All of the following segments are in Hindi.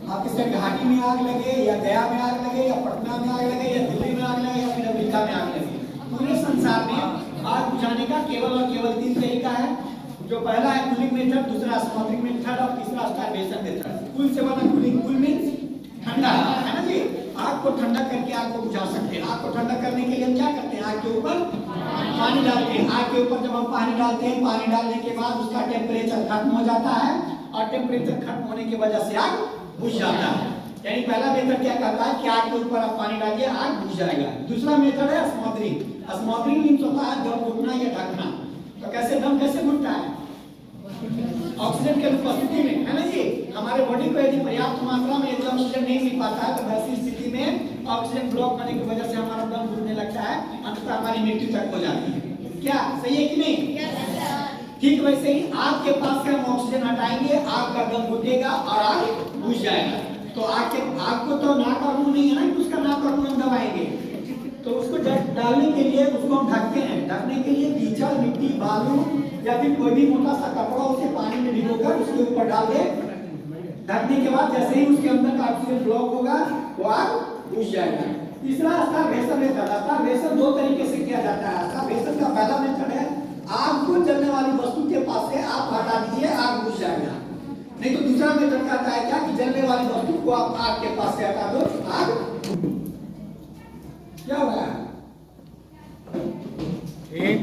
आप किसी घाटी में आग लगे या गया में आग लगे या पटना में आग लगे या दिल्ली में आग लगे या फिर अमेरिका में आग लगे, पूरे संसार में आग बुझाने का केवल और केवल 3 तरीका है। जो पहला है कूलिंग मेथड, दूसरा स्मोथरिंग मेथड और तीसरा स्टारवेशन मेथड। कूल से बना कूलिंग, कूल मींस ठंडा, है ना जी। आग को ठंडा करके आग को बुझा सकते हैं। आग को ठंडा करने के लिए हम क्या करते हैं, आग के ऊपर पानी डालते हैं। आग के ऊपर जब हम पानी डालते हैं, पानी डालने के बाद उसका टेम्परेचर खत्म हो जाता है और टेम्परेचर खत्म होने की वजह से आग बुझ जाता है। यानी पहला मेथड क्या करता है कि आग के ऊपर आप पानी डालिए, आग बुझ जाएगा। दूसरा मेथड है स्मोथरिंग। स्मोथरिंग मींस होता है दम घुटना या ढकना। तो कैसे दम कैसे घुटता है, ऑक्सीजन की उपस्थिति में, है ना जी। हमारे बॉडी को यदि पर्याप्त मात्रा में यदि ऑक्सीजन नहीं मिल पाता है तो वैसी स्थिति में ऑक्सीजन ब्लॉक होने की वजह से हमारा दम घुटने लगता है, अंततः हमारी मृत्यु तक हो जाती है। क्या सही है कि नहीं? ठीक वैसे ही आग के पास से हम ऑक्सीजन हटाएंगे, आग का दम घुटेगा और आग बुझ जाएगा। तो आग को तो नाक और मुंह नहीं है ना कि उसका नाक और मुंह हम दबाएंगे। तो उसको डालने के लिए उसको हम ढकते हैं। ढकने के लिए कीचड़, मिट्टी, बालू या फिर कोई भी मोटा सा कपड़ा उसे पानी में भिगोकर उसके ऊपर डाल दे। ढकने के बाद जैसे ही उसके अंदर का ऑक्सीजन ब्लॉक होगा वो आग बुझ जाएगा। तीसरा स्टारवेशन मेथड। स्टारवेशन 2 तरीके से किया जाता है। स्टारवेशन का पहला मेथड है आग को जलने वाली वस्तु के पास से आप हटा दीजिए, आग बुझ जाएगा। नहीं तो दूसरा मेथड कहता है क्या कि जलने वाली वस्तु को आप आग के पास से हटा दो, आग क्या हुआ है?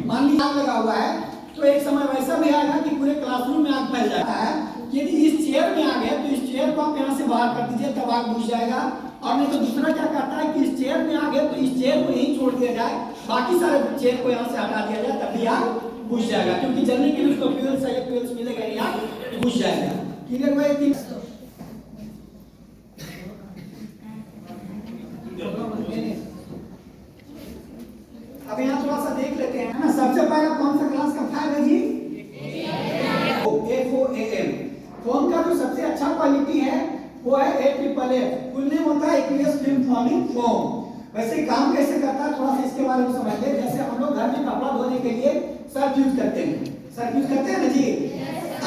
मान लीजिए आग लगा हुआ है तो एक समय वैसा भी आएगा कि पूरे क्लासरूम में आग फैल जाता है। यदि इस चेयर में आग है तो इस चेयर को आप यहाँ से बाहर कर दीजिए, तब आग बुझ जाएगा। और नहीं तो दूसरा क्या कहता है कि इस चेयर में आग है तो इस चेयर को यहीं छोड़ दिया जाए, बाकी सारे चेयर को यहाँ से हटा दिया जाए, तभी आग बुझ जाएगा। क्योंकि जलने के लिए उसको फ्यूल्स चाहिए, फ्यूल्स मिलेगा नहीं, आग बुझ जाएगा। क्लियर हुआ? अब यहाँ थोड़ा सा देख लेते हैं ना। सबसे पहला कौन सा क्लास का फाइल है जी? FOAM। फोम का जो सबसे अच्छा क्वालिटी है वो है AFFF। फुल नेम होता है एक्वियस फिल्म फॉर्मिंग फोम। वैसे काम कैसे करता है थोड़ा सा इसके बारे में समझ ले। जैसे हम लोग घर में कपड़ा धोने के लिए सर्फ यूज करते हैं, सर्फ यूज करते हैं ना जी।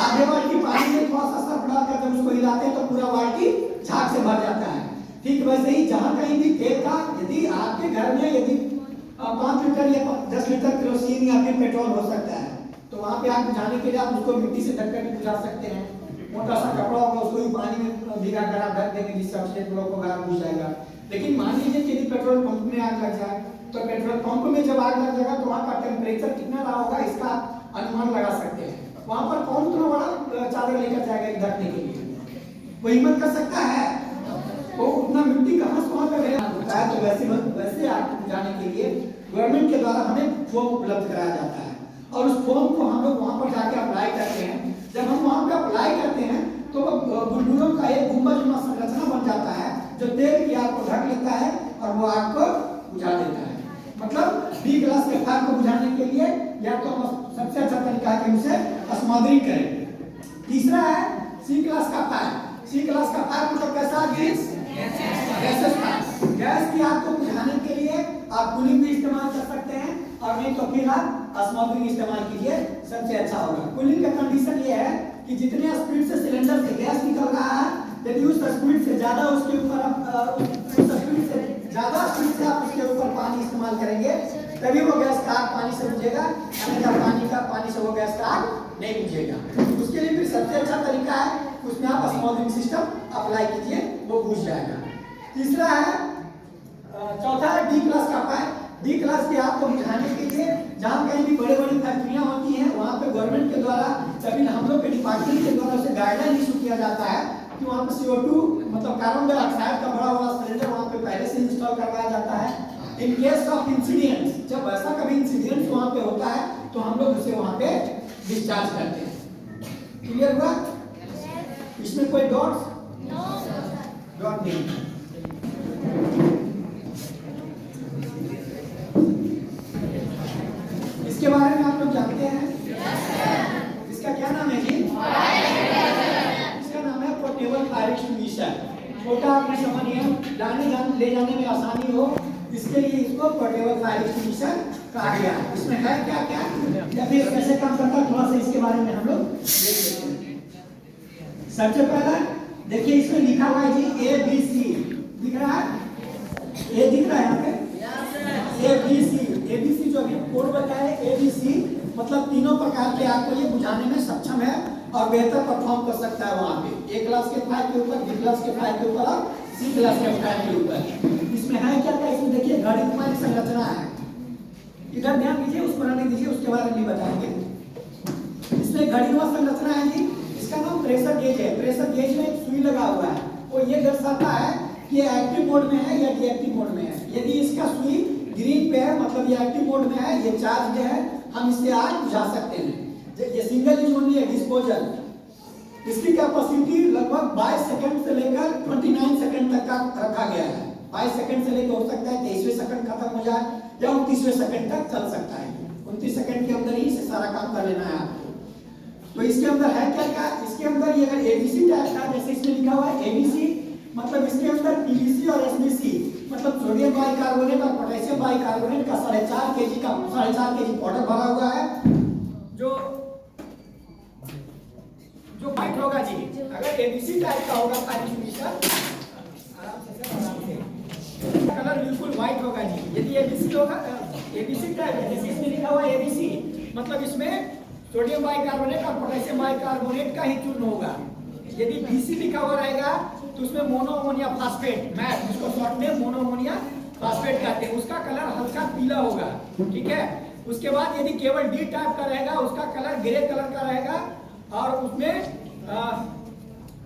आधे बाल्टी पानी में थोड़ा सा सर्फ डालकर जब उसको हिलाते हैं तो पूरा बाल्टी झाग से भर जाता है। ठीक वैसे ही जहाँ कहीं भी तेल का, यदि आपके घर में यदि 5 लीटर या 10 लीटर केरोसिन या फिर पेट्रोल हो सकता है तो वहाँ पे आग बुझाने के लिए आप उसको मिट्टी से ढककर भी बुझा सकते हैं। मोटा सा कपड़ा होगा उसको भी पानी में भिगा कर आप ढक देंगे जिससे ऑक्सीजन ब्लॉक होगा, आग बुझ जाएगा। लेकिन मान लीजिए कि यदि पेट्रोल पंप में आग लग जाए तो पेट्रोल पंप में जब आग लग जाएगा तो वहाँ का टेम्परेचर कितना रहा होगा इसका अनुमान लगा सकते हैं। वहाँ पर कौन इतना बड़ा चादर लेकर जाएगा ढकने के लिए? वो हिम्मत कर सकता है? वो उतना मिट्टी कहाँ से वहाँ पे होता है। तो वैसे आग बुझाने के लिए गवर्नमेंट के द्वारा हमें फोम उपलब्ध कराया जाता है और उस फोम को हम लोग वहाँ पर जाके अप्लाई करते हैं। जब हम वहाँ पे अप्लाई करते हैं तो बुलबुलों का एक गुंबदनुमा संरचना बन जाता है जो तेल की आग को ढक लेता है और वो आग को बुझा देता है। मतलब B क्लास के फायर को बुझाने के लिए या तो सबसे अच्छा तरीका है कि उसे स्मोथरिंग करें। तीसरा है C क्लास का फायर। C क्लास का फायर मतलब कैसा? गैस की आग को बुझाने के लिए आप कूलिंग भी इस्तेमाल कर सकते हैं और नहीं तो फिर आप स्मोथरिंग इस्तेमाल कीजिए, सबसे अच्छा होगा। कूलिंग का कंडीशन ये है कि जितने स्पीड से सिलेंडर से गैस निकल रहा है यदि उस स्पीड से ज्यादा उसके ऊपर आप उसके ऊपर पानी इस्तेमाल करेंगे तभी वो गैस का आग पानी से बुझेगा, अन्यथा पानी से वो गैस का आग नहीं बुझेगा। उसके लिए फिर सबसे अच्छा तरीका है उसमें आप स्मोथरिंग सिस्टम अप्लाई कीजिए, वो बुझ जाएगा। तीसरा है चौथा है D क्लास का फायर। D क्लास की आग को बुझाने के लिए जहाँ कहीं भी बड़ी बड़ी फैक्ट्रियाँ होती हैं वहाँ पे गवर्नमेंट के द्वारा सभी हम लोग के डिपार्टमेंट के द्वारा उसे गाइडलाइन इशू किया जाता है कि वहाँ पे CO2 मतलब कार्बन डाइऑक्साइड का बड़ा वाला सिलेंडर वहाँ पे पहले से इंस्टॉल करवाया जाता है। इन केस ऑफ इंसिडेंट्स, जब ऐसा कभी इंसिडेंट वहाँ पे होता है तो हम लोग उसे वहाँ पे डिस्चार्ज करते हैं। क्लियर हुआ? इसमें कोई डॉट नहीं। इसके बारे में आप लोग जानते हैं? इसका क्या नाम है जी? इसका नाम है पोर्टेबल फायर एक्सटिंग्विशर। छोटा आपने समझिए, ले जाने में आसानी हो इसके लिए इसको पोर्टेबल फायर एक्सटिंग्विशर कहा गया। इसमें है क्या क्या या फिर कैसे काम करता है थोड़ा सा इसके बारे में हम लोग देख लेते हैं। सबसे पहला देखिए इसमें लिखा हुआ है जी ए बी सी, दिख रहा है? ए दिख रहा है यहाँ पे? ए बी सी जो अभी कोड बताया है ए बी सी, मतलब तीनों प्रकार के आपको ये बुझाने में सक्षम है और बेहतर परफॉर्म कर सकता है वहाँ पे। ए क्लास के फाइल के ऊपर, बी क्लास के फाइल के ऊपर और सी क्लास के फाइल के ऊपर। इसमें है क्या क्या? इसमें देखिए गणितमय संरचना है, इधर ध्यान दीजिए, उस पर आने दीजिए, उसके बारे में बताएंगे। इसमें गणितमय संरचना है जी, इसका नाम प्रेशर गेज है। प्रेशर गेज में एक सुई लगा हुआ है, वो ये दर्शाता है कि ये एक्टिव मोड में है या डीएक्टिव मोड में है। यदि इसका सुई ग्रीन पे है मतलब ये एक्टिव मोड में है, ये चार्ज है, हम इससे आग बुझा सकते हैं। ये सिंगल यूज ओनली है, डिस्पोजल। इसकी कैपेसिटी लगभग 22 सेकंड से लेकर 29 सेकंड तक का रखा गया है। 22 सेकंड से लेकर हो सकता है 23वें सेकंड खत्म हो जाए या 29वें सेकंड तक चल सकता है। 29 सेकंड के अंदर ही इसे सारा काम कर लेना है आपको। तो इसके अंदर है क्या क्या? इसके अंदर ये अगर एबीसी टाइप का, जैसे इसमें लिखा हुआ है एबीसी, मतलब इसके अंदर पीवीसी और एसबीसी, मतलब सोडियम बाइकार्बोनेट और पोटेशियम बाइकार्बोनेट का 4.5 केजी का 4.5 केजी पाउडर भरा हुआ है, जो व्हाइट होगा जी। अगर एबीसी टाइप का होगा कलर बिल्कुल व्हाइट होगा जी। यदि एबीसी होगा, एबीसी टाइप है, जैसे इसमें लिखा हुआ है एबीसी, मतलब इसमें सोडियम बाइकार्बोनेट और पोटेशियम बाइकार्बोनेट का ही चूर्ण होगा। यदि बीसी लिखा हुआ रहेगा तो उसमें मोनोअमोनिया फास्फेट, मैथ जिसको शॉर्ट में मोनोअमोनिया फास्फेट कहते हैं, उसका कलर हल्का पीला होगा, ठीक है। उसके बाद यदि केवल डी टाइप का रहेगा, उसका कलर ग्रे कलर का रहेगा और उसमें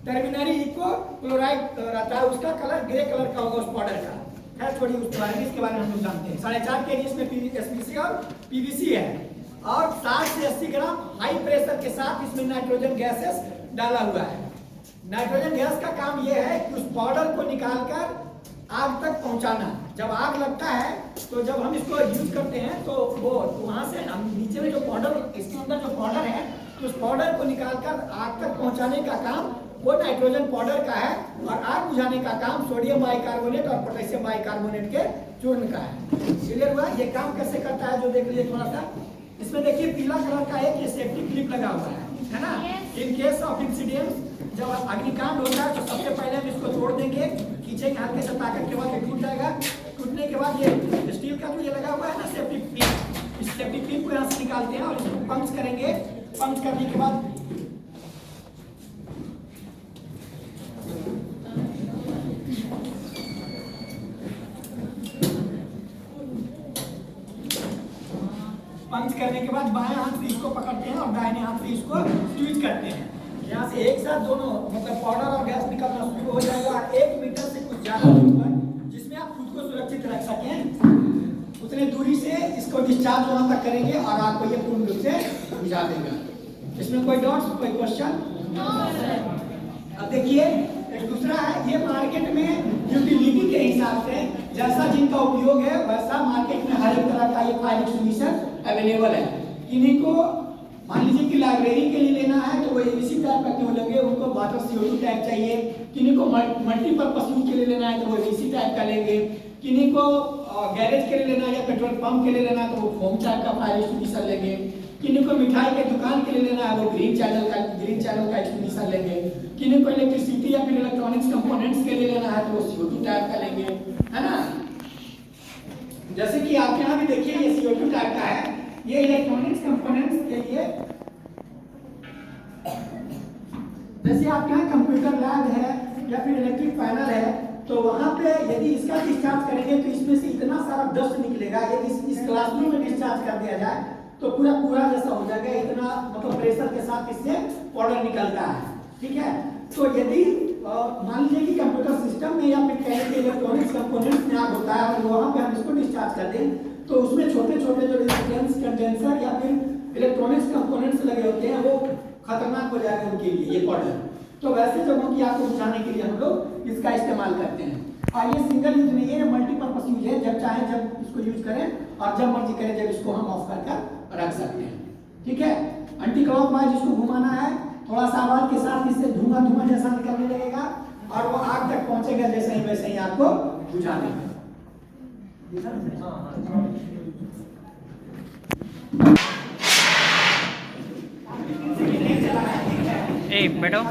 टर्मिनरी इको क्लोराइड रहता है, उसका कलर ग्रे कलर का होगा उस पाउडर का। है छोड़ी उस बारे में, इसके बारे में हम लोग जानते हैं। 4.5 केजी इसमें एसबीसी और पीवीसी है और 60 से 80 ग्राम हाई प्रेशर के साथ इसमें नाइट्रोजन गैसेस डाला हुआ है। नाइट्रोजन गैस का काम यह है कि उस पाउडर को निकालकर आग तक पहुंचाना। जब आग लगता है तो जब हम इसको यूज करते हैं तो वो वहां से हम नीचे में जो पाउडर, इसके अंदर जो पाउडर है, तो उस पाउडर को निकालकर आग तक पहुंचाने का काम वो नाइट्रोजन पाउडर का है और आग बुझाने का काम सोडियम बाइकार्बोनेट और पोटेशियम बाइकार्बोनेट के चूर्ण का है। क्लियर हुआ? ये काम कैसे करता है जो देख लीजिए थोड़ा सा। इसमें देखिए पीला कलर का एक ये सेफ्टी क्लिप लगा हुआ है ना। इन केस ऑफ इंसिडेंट जब अग्निकांड होता है तो सबसे पहले हम इसको तोड़ देंगे, खींचेंगे हल्के से ताकत के बाद ये टूट जाएगा। टूटने के बाद ये स्टील का जो ये लगा हुआ है ना सेफ्टी क्लिप, इस सेफ्टी क्लिप को यहाँ से निकालते हैं और इसको पंच करेंगे। पंच करने के बाद बाएं हाथ से इसको पकड़ते हैं और दाहिने हाथ से इसको स्क्वीज करते हैं। यहाँ से एक साथ दोनों मतलब पाउडर और गैस निकलना शुरू हो जाएगा 1 मीटर से कुछ ज्यादा दूर पर, जिसमें आप खुद को सुरक्षित रख सकें। उतने दूरी से इसको डिस्चार्ज वहां तक करेंगे और आपको ये पूर्ण रूप से बुझा देगा। इसमें कोई डाउट, कोई क्वेश्चन? अब देखिए एक दूसरा है, ये मार्केट में यूटिलिटी के हिसाब से जैसा जिनका उपयोग है वैसा मार्केट में हर एक तरह का ये फायर एक्सटिंग्विशर अवेलेबल है। किन्हीं को मान लीजिए कि लाइब्रेरी के लिए लेना है तो वो एबीसी टाइप का क्यों लगे, उनको वाटर CO2 टाइप चाहिए। किन्हीं को मल्टीपर्पज यूज के लिए लेना है तो वो एबीसी टाइप का लेंगे। किन्हीं को गैरेज के लिए लेना है या पेट्रोल पंप के लिए लेना है तो वो फोम टाइप का फायर एक्सटिंग्विशर लेंगे। किन्हीं को मिठाई के दुकान के लिए लेना है वो ग्रीन चैनल का एक्सटिंग्विशर लेंगे। किन्हीं को इलेक्ट्रिसिटी या फिर इलेक्ट्रॉनिक्स कंपोनेंट्स के लिए लेना है तो वो CO2 टाइप का लेंगे, है ना। जैसे कि आपके यहाँ भी देखिए ये CO2 टाइप का है, ये इलेक्ट्रॉनिक्स कंपोनेंट्स के लिए। जैसे आपके यहाँ कंप्यूटर लैब है या फिर इलेक्ट्रिक पैनल है तो वहां पे यदि इसका डिस्चार्ज करेंगे तो इसमें से इतना सारा डस्ट निकलेगा। यदि इस क्लासरूम में डिस्चार्ज कर दिया जाए तो पूरा जैसा हो जाएगा, इतना मतलब प्रेशर के साथ इससे पाउडर निकलता है, ठीक है। तो यदि मान लीजिए कि कंप्यूटर सिस्टम में या फिर कहीं के इलेक्ट्रॉनिक्स कंपोनेंट्स में आग होता है और वहां पे हम इसको डिस्चार्ज कर दें तो उसमें छोटे छोटे जो रेजिस्टेंस कंडेंसर या फिर इलेक्ट्रॉनिक्स कंपोनेंट्स लगे होते हैं वो खतरनाक हो जाएगा उनके लिए ये पाउडर। तो वैसे जगहों की आग को बुझाने के लिए हम लोग इसका इस्तेमाल करते हैं। और ये सिंगल यूज नहीं है, मल्टीपर्पज यूज है। जब चाहे जब इसको यूज करें और जब मर्जी करें जब इसको हम ऑफ कर रख सकते हैं, ठीक है। एंटी क्लॉकवाइज इसको घुमाना है, थोड़ा सा आवाज के साथ इससे धुआं जैसा निकलने लगेगा और वो आग तक पहुंचेगा जैसे ही वैसे ही आपको बुझा देगा। ए बैठो।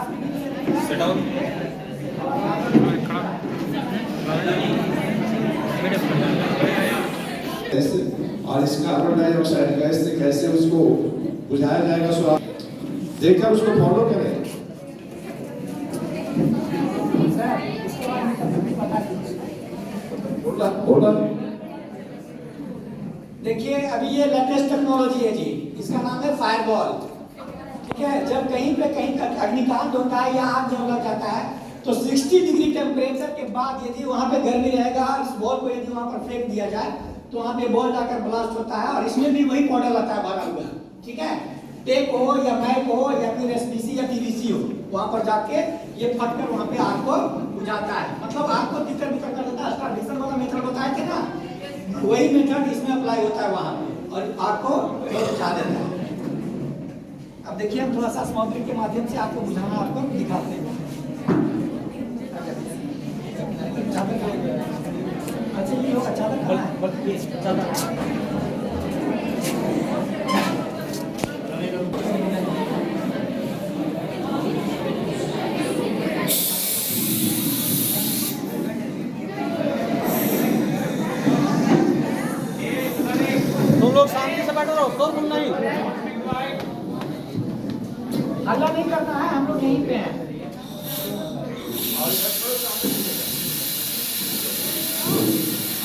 कैसे और इस कार्बन डाइऑक्साइड गैस से कैसे उसको बुझाया जाएगा, सो आप देखकर उसको फॉलो करें। बोला देखिए अभी ये लेटेस्ट टेक्नोलॉजी है जी, इसका नाम है फायरबॉल। ठीक है, जब कहीं पे कहीं अग्निकांड होता है या आग जब लग जाता है तो 60 डिग्री टेम्परेचर के बाद यदि वहां पे गर्मी रहेगा और इस बॉल को यदि वहां पर फेंक दिया जाए तो वहां पे बॉल जाकर ब्लास्ट होता है और इसमें भी वही मॉडल आता है भरा हुआ। ठीक है, टेक हो या मैक हो या फिर एसबीसी या पीवीसी हो, वहां पर जाके ये फटकर वहां पे आग को बुझाता है। मतलब आग को तितर बितर कर देता है। स्टार्वेशन वाला मेथड बताया थे ना, वही मेथड इसमें अप्लाई होता है वहां पे और आग को बुझा देता है। अब देखिए हम थोड़ा सा सामग्री के माध्यम से आपको बुझाना आपको दिखाते हैं। अच्छा ये लोग चादर कहाँ है? चादर तुम लोग शांति से बैठो रहो, तो तुम नहीं हल्ला नहीं करना है, हम लोग यहीं पे हैं।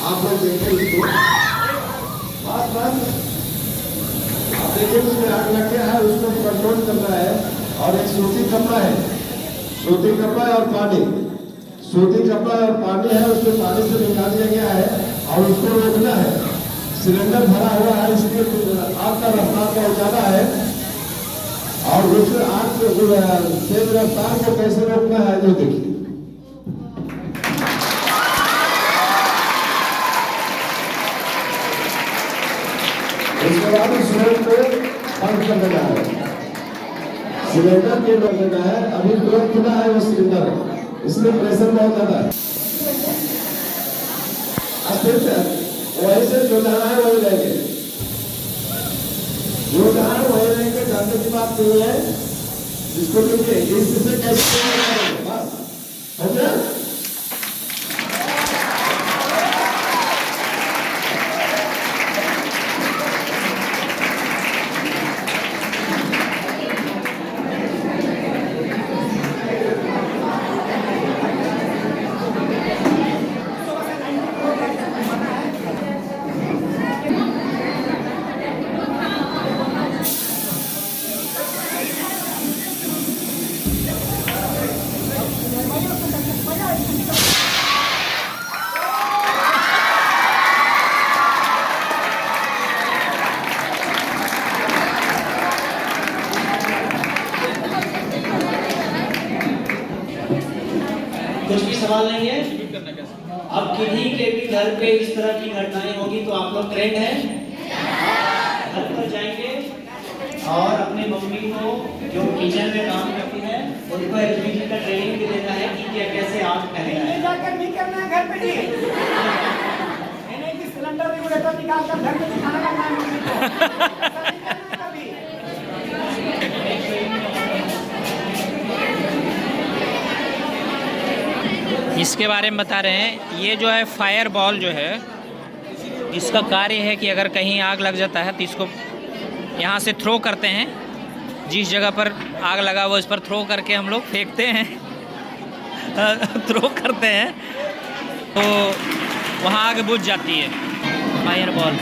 आप लोग देखें इसको, बस आप देखिए उसमें आग लग गया है, उसको कंट्रोल करना है। और एक सूती कपड़ा है, सूती कपड़ा और पानी, सूती कपड़ा और पानी है, उसमें पानी से निकाल दिया गया है और उसको रोकना है। सिलेंडर भरा हुआ है, इसलिए आग का रफ्तार बहुत ज्यादा है और उस आग तेज रफ्तार को कैसे रोकना है जो देखिए। इसके बाद स्लोप को बंद कर देना है, सिलेंडर के रोक देना है। अभी तुरंत खुला है वो सिलेंडर, इसलिए प्रेशर बहुत ज्यादा है। वही से जो जाना है वही रहेंगे, जो जहाँ है वही रहेंगे, जानने की बात नहीं है। जिसको देखिए इससे कैसे बस हो गया। कुछ भी सवाल नहीं है। अब किन्हीं के भी घर पे इस तरह की घटनाएं होगी तो आप लोग ट्रेंड हैं, घर पर जाएंगे और अपने मम्मी को जो किचन में काम करती है उनको एलपीजी का ट्रेनिंग भी देना है कि क्या कैसे आग पहनना है। जाकर भी करना है घर पे जी, कि सिलेंडर रेगुलेटर निकाल कर घर में खाना करना है मम्मी को। इसके बारे में बता रहे हैं। ये जो है फायर बॉल जो है, इसका कार्य है कि अगर कहीं आग लग जाता है तो इसको यहाँ से थ्रो करते हैं। जिस जगह पर आग लगा वो इस पर थ्रो करके हम लोग फेंकते हैं थ्रो करते हैं तो वहाँ आग बुझ जाती है। Fire ball